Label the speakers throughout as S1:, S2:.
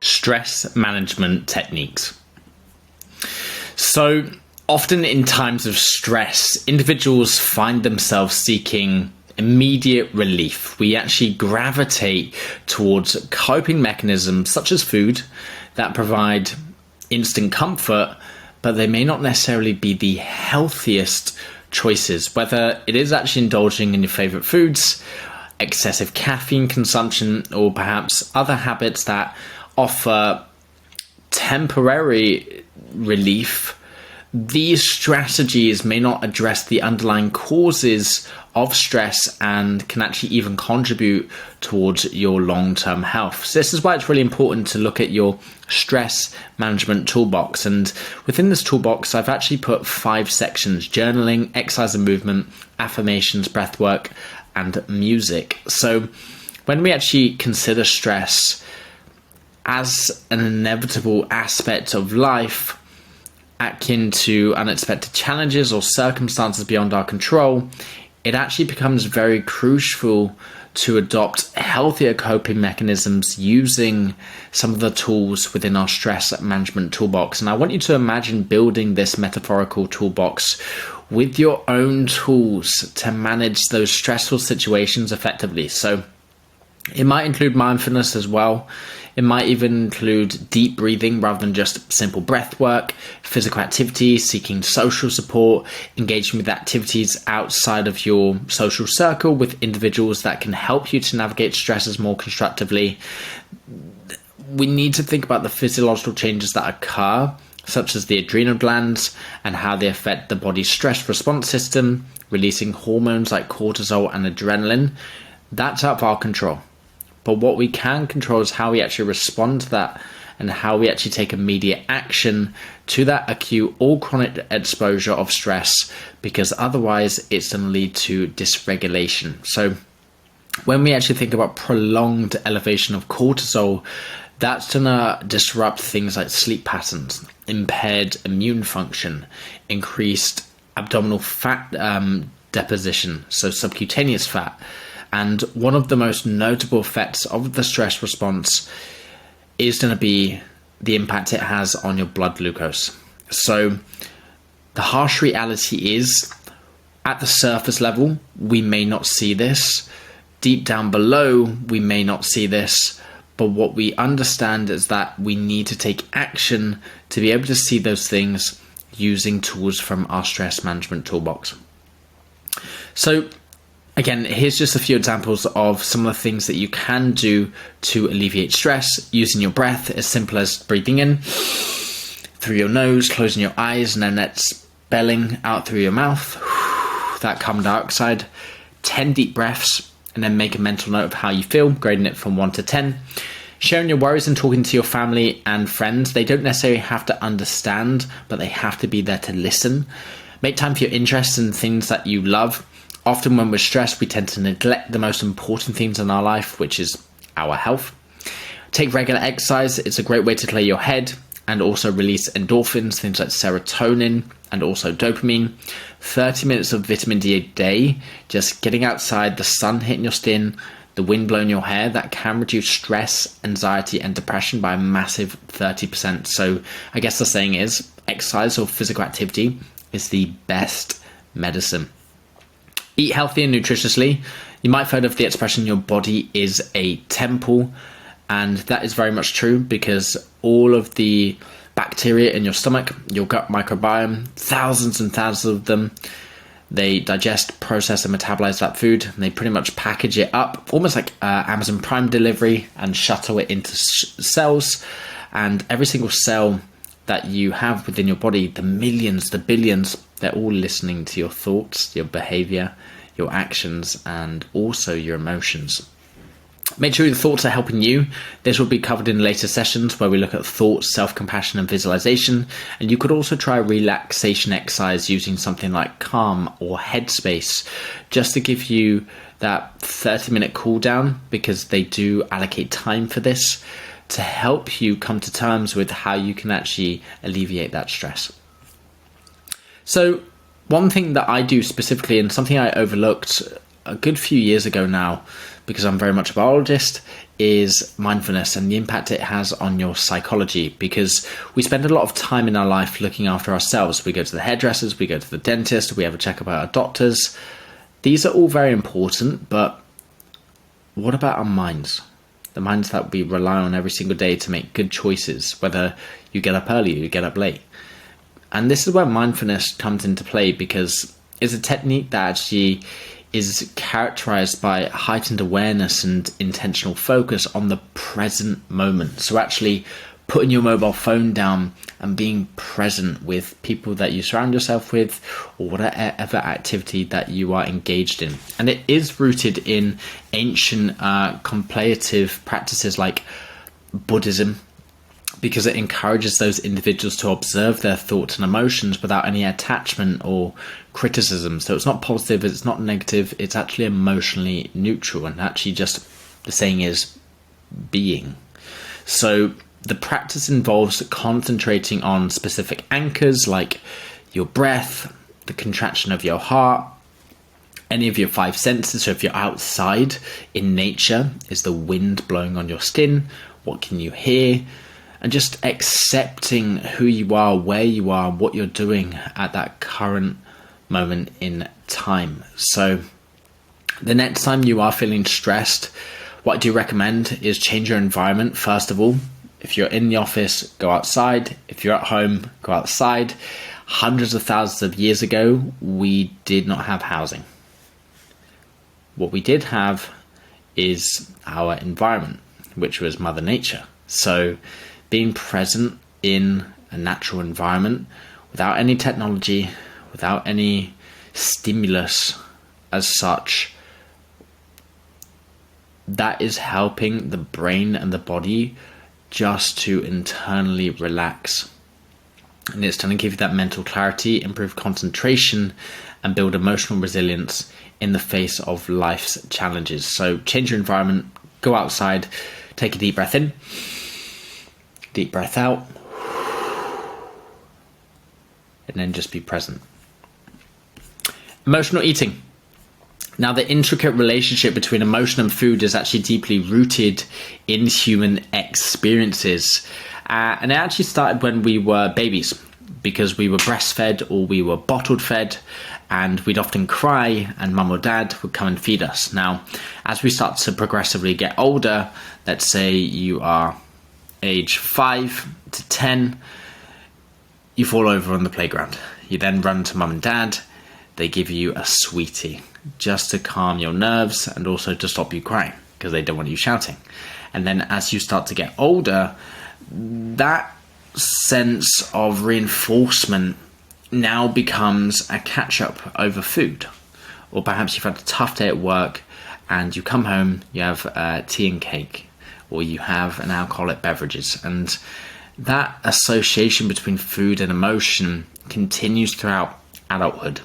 S1: Stress management techniques. So often in times of stress, individuals find themselves seeking immediate relief. We actually gravitate towards coping mechanisms such as food that provide instant comfort, but they may not necessarily be the healthiest choices, whether it is actually indulging in your favorite foods, excessive caffeine consumption, or perhaps other habits that offer temporary relief. These strategies may not address the underlying causes of stress and can actually even contribute towards your long-term health. So this is why it's really important to look at your stress management toolbox. And within this toolbox, I've actually put 5 sections: journaling, exercise and movement, affirmations, breath work, and music. So when we actually consider stress as an inevitable aspect of life, akin to unexpected challenges or circumstances beyond our control, it actually becomes very crucial to adopt healthier coping mechanisms using some of the tools within our stress management toolbox. And I want you to imagine building this metaphorical toolbox with your own tools to manage those stressful situations effectively. So it might include mindfulness as well. It might even include deep breathing rather than just simple breath work, physical activity, seeking social support, engaging with activities outside of your social circle with individuals that can help you to navigate stresses more constructively. We need to think about the physiological changes that occur, such as the adrenal glands and how they affect the body's stress response system, releasing hormones like cortisol and adrenaline. That's out of our control. But what we can control is how we actually respond to that and how we actually take immediate action to that acute or chronic exposure of stress, because otherwise it's going to lead to dysregulation. So when we actually think about prolonged elevation of cortisol, that's going to disrupt things like sleep patterns, impaired immune function, increased abdominal fat deposition, so subcutaneous fat. And one of the most notable effects of the stress response is going to be the impact it has on your blood glucose. So the harsh reality is, at the surface level, we may not see this. Deep down below, we may not see this. But what we understand is that we need to take action to be able to see those things using tools from our stress management toolbox. So again, here's just a few examples of some of the things that you can do to alleviate stress using your breath, as simple as breathing in through your nose, closing your eyes, and then expelling out through your mouth, that carbon dioxide. 10 deep breaths, and then make a mental note of how you feel, grading it from 1 to 10. Sharing your worries and talking to your family and friends. They don't necessarily have to understand, but they have to be there to listen. Make time for your interests and things that you love. Often when we're stressed, we tend to neglect the most important things in our life, which is our health. Take regular exercise. It's a great way to clear your head and also release endorphins, things like serotonin and also dopamine. 30 minutes of vitamin D a day, just getting outside, the sun hitting your skin, the wind blowing your hair, that can reduce stress, anxiety, and depression by a massive 30%. So I guess the saying is, exercise or physical activity is the best medicine. Eat healthy and nutritiously. You might have heard of the expression, your body is a temple, and that is very much true, because all of the bacteria in your stomach, your gut microbiome, thousands and thousands of them, they digest, process, and metabolize that food, and they pretty much package it up, almost like Amazon Prime delivery, and shuttle it into cells. And every single cell that you have within your body, the millions, the billions, they're all listening to your thoughts, your behavior, your actions, and also your emotions. Make sure your thoughts are helping you. This will be covered in later sessions where we look at thoughts, self-compassion, and visualization. And you could also try a relaxation exercise using something like Calm or Headspace, just to give you that 30-minute cool down, because they do allocate time for this to help you come to terms with how you can actually alleviate that stress. So one thing that I do specifically, and something I overlooked a good few years ago now, because I'm very much a biologist, is mindfulness and the impact it has on your psychology. Because we spend a lot of time in our life looking after ourselves. We go to the hairdressers, we go to the dentist, we have a checkup at our doctors. These are all very important, but what about our minds? The minds that we rely on every single day to make good choices, whether you get up early or you get up late. And this is where mindfulness comes into play, because it's a technique that actually is characterized by heightened awareness and intentional focus on the present moment. So actually putting your mobile phone down and being present with people that you surround yourself with, or whatever activity that you are engaged in. And it is rooted in ancient contemplative practices like Buddhism, because it encourages those individuals to observe their thoughts and emotions without any attachment or criticism. So it's not positive, it's not negative, it's actually emotionally neutral, and actually just, the saying is, being. So the practice involves concentrating on specific anchors like your breath, the contraction of your heart, any of your five senses. So if you're outside in nature, is the wind blowing on your skin? What can you hear? And just accepting who you are, where you are, what you're doing at that current moment in time. So the next time you are feeling stressed, what I do recommend is change your environment. First of all, if you're in the office, go outside. If you're at home, go outside. Hundreds of thousands of years ago, we did not have housing. What we did have is our environment, which was Mother Nature. So being present in a natural environment without any technology, without any stimulus as such, that is helping the brain and the body just to internally relax. And it's going to give you that mental clarity, improve concentration, and build emotional resilience in the face of life's challenges. So change your environment, go outside, take a deep breath in, deep breath out, and then just be present. Emotional eating. Now, the intricate relationship between emotion and food is actually deeply rooted in human experiences. And it actually started when we were babies, because we were breastfed or we were bottled fed, and we'd often cry and mum or dad would come and feed us. Now, as we start to progressively get older, let's say you are age 5 to 10, you fall over on the playground. You then run to mum and dad. They give you a sweetie just to calm your nerves and also to stop you crying, because they don't want you shouting. And then as you start to get older, that sense of reinforcement now becomes a catch-up over food. Or perhaps you've had a tough day at work and you come home, you have tea and cake, or you have an alcoholic beverages. And that association between food and emotion continues throughout adulthood.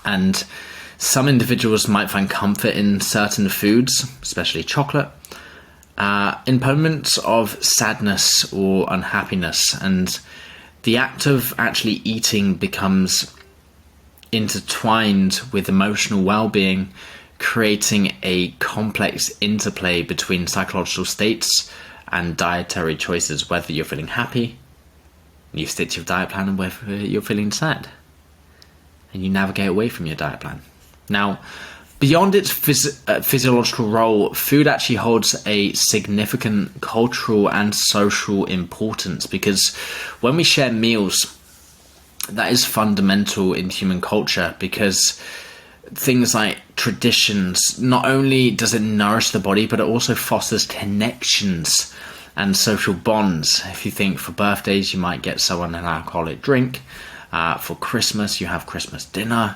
S1: And some individuals might find comfort in certain foods, especially chocolate, in moments of sadness or unhappiness. And the act of actually eating becomes intertwined with emotional well-being, creating a complex interplay between psychological states and dietary choices, whether you're feeling happy, you stick to your diet plan, and whether you're feeling sad, and you navigate away from your diet plan. Now, beyond its physiological role, food actually holds a significant cultural and social importance, because when we share meals, that is fundamental in human culture, because things like traditions, not only does it nourish the body, but it also fosters connections and social bonds. If you think for birthdays, you might get someone an alcoholic drink. For Christmas, you have Christmas dinner.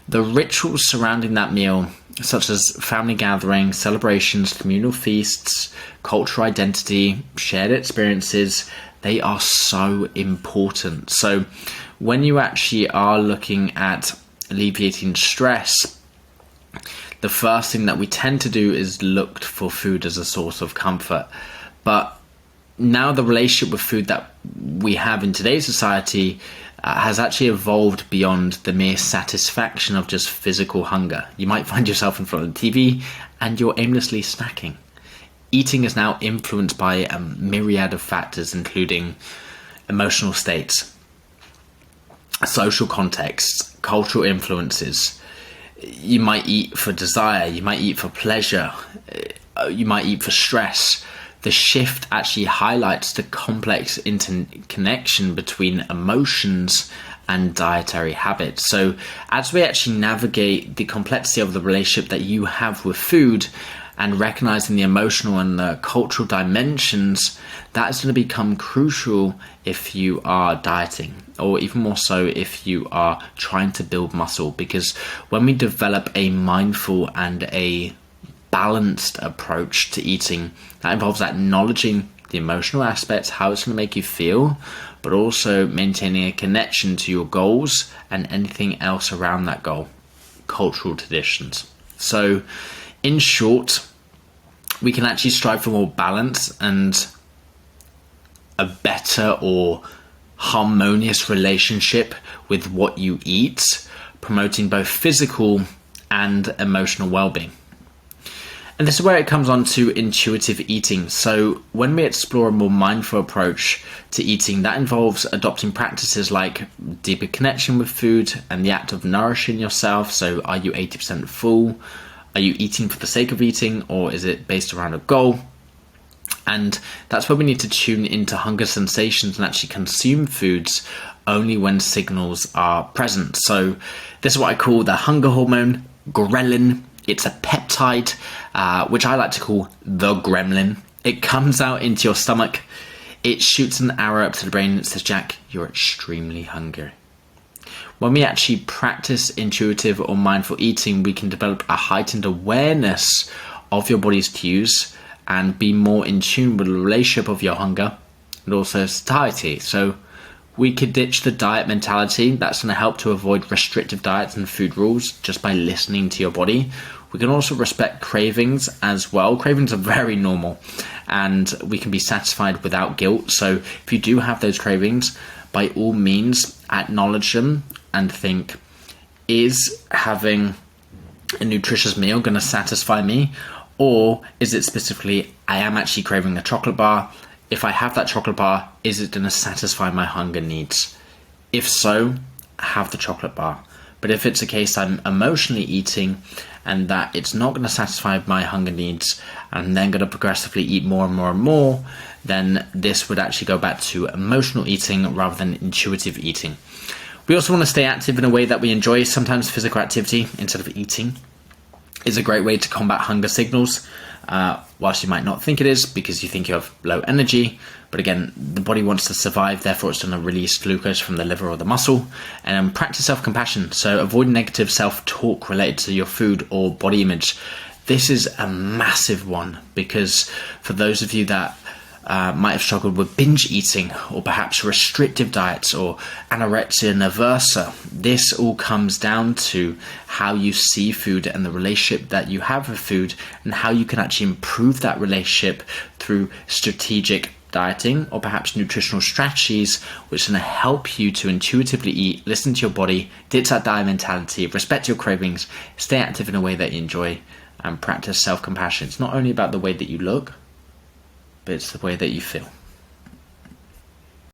S1: The rituals surrounding that meal, such as family gatherings, celebrations, communal feasts, cultural identity, shared experiences, they are so important. So when you actually are looking at alleviating stress, the first thing that we tend to do is look for food as a source of comfort. But now the relationship with food that we have in today's society has actually evolved beyond the mere satisfaction of just physical hunger. You might find yourself in front of the TV and you're aimlessly snacking. Eating is now influenced by a myriad of factors, including emotional states, social contexts, cultural influences. You might eat for desire, you might eat for pleasure, you might eat for stress. The shift actually highlights the complex interconnection between emotions and dietary habits. So as we actually navigate the complexity of the relationship that you have with food and recognizing the emotional and the cultural dimensions, that is going to become crucial if you are dieting, or even more so if you are trying to build muscle. Because when we develop a mindful and a balanced approach to eating, that involves acknowledging the emotional aspects, how it's going to make you feel, but also maintaining a connection to your goals and anything else around that goal, cultural traditions. So in short, we can actually strive for more balance and a better or harmonious relationship with what you eat, promoting both physical and emotional well-being. And this is where it comes on to intuitive eating. So when we explore a more mindful approach to eating, that involves adopting practices like deeper connection with food and the act of nourishing yourself. So are you 80% full? Are you eating for the sake of eating, or is it based around a goal? And that's where we need to tune into hunger sensations and actually consume foods only when signals are present. So this is what I call the hunger hormone, ghrelin. It's a peptide, which I like to call the gremlin. It comes out into your stomach. It shoots an arrow up to the brain that says, Jack, you're extremely hungry. When we actually practice intuitive or mindful eating, we can develop a heightened awareness of your body's cues and be more in tune with the relationship of your hunger and also satiety. So we could ditch the diet mentality. That's going to help to avoid restrictive diets and food rules just by listening to your body. We can also respect cravings as well. Cravings are very normal and we can be satisfied without guilt. So if you do have those cravings, by all means, acknowledge them and think, is having a nutritious meal going to satisfy me? Or is it specifically, I am actually craving a chocolate bar. If I have that chocolate bar, is it going to satisfy my hunger needs? If so, have the chocolate bar. But if it's a case I'm emotionally eating and that it's not going to satisfy my hunger needs, and then going to progressively eat more and more and more, then this would actually go back to emotional eating rather than intuitive eating. We also want to stay active in a way that we enjoy. Sometimes physical activity instead of eating is a great way to combat hunger signals, whilst you might not think it is because you think you have low energy. But again, the body wants to survive, therefore it's going to release glucose from the liver or the muscle. And practice self-compassion. So avoid negative self-talk related to your food or body image. This is a massive one because for those of you that might have struggled with binge eating or perhaps restrictive diets or anorexia nervosa, this all comes down to how you see food and the relationship that you have with food and how you can actually improve that relationship through strategic dieting or perhaps nutritional strategies, which are going to help you to intuitively eat, listen to your body, ditch that diet mentality, respect your cravings, stay active in a way that you enjoy, and practice self-compassion. It's not only about the way that you look, but it's the way that you feel.